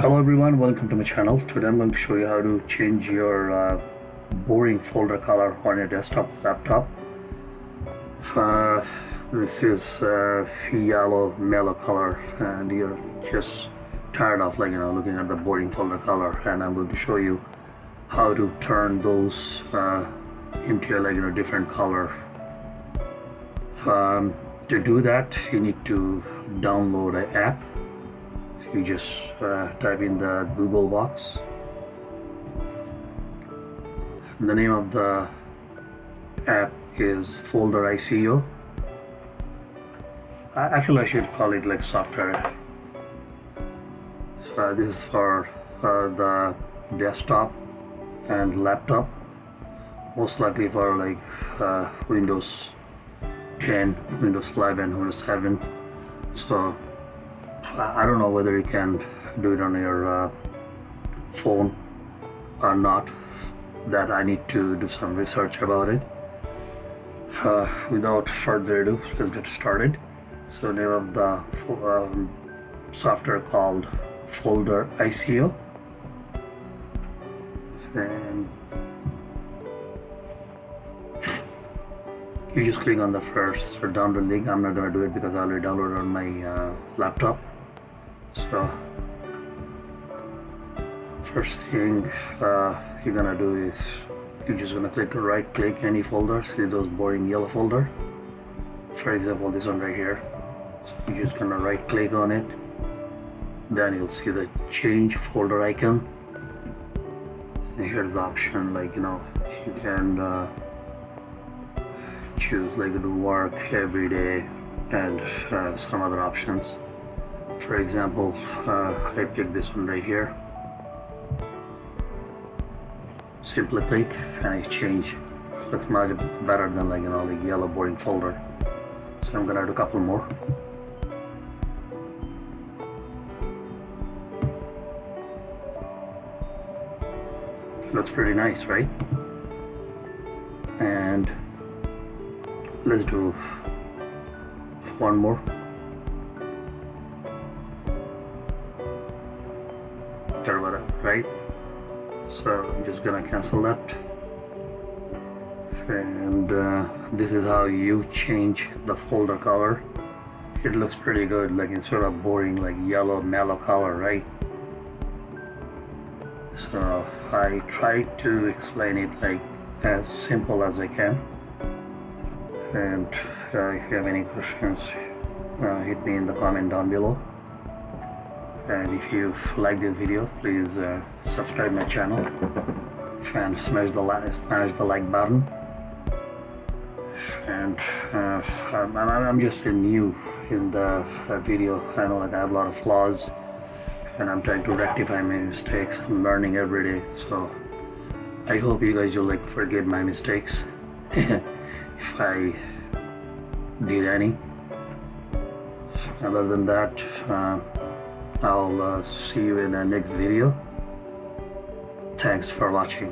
Hello everyone, welcome to my channel. Today I'm going to show you how to change your boring folder color on your desktop laptop. This is yellow mellow color and you're just tired of looking at the boring folder color, and I'm going to show you how to turn those into a different color. To do that, you need to download an app. You just type in the Google box. The name of the app is Folder.io. Actually, I should call it like software. So this is for the desktop and laptop, most likely for Windows 10, Windows 11, Windows 7. So I don't know whether you can do it on your phone or not. That I need to do some research about it. Without further ado, let's get started. So name of the software called Folder.io, and you just click on the first download link. I'm not gonna do it because I already downloaded on my laptop. So first thing you're gonna do is you're just gonna right click any folder. See those boring yellow folder, for example this one right here. So you're just gonna right click on it, then you'll see the change folder icon, and here's the option you can choose to work every day and some other options. For example, I pick this one right here. Simply click and it change. Looks much better than the yellow boring folder. So I'm gonna do a couple more. Looks pretty nice, right? And let's do one more. Right? So I'm just gonna cancel that, and this is how you change the folder color. It looks pretty good, instead of boring yellow mellow color, right? So I try to explain it as simple as I can, and if you have any questions, hit me in the comment down below. And if you like this video, please subscribe my channel and smash the like button. And I'm just new in the video. I know I have a lot of flaws, and I'm trying to rectify my mistakes. I'm learning every day, so I hope you guys will forgive my mistakes if I did any. Other than that, I'll see you in the next video. Thanks for watching.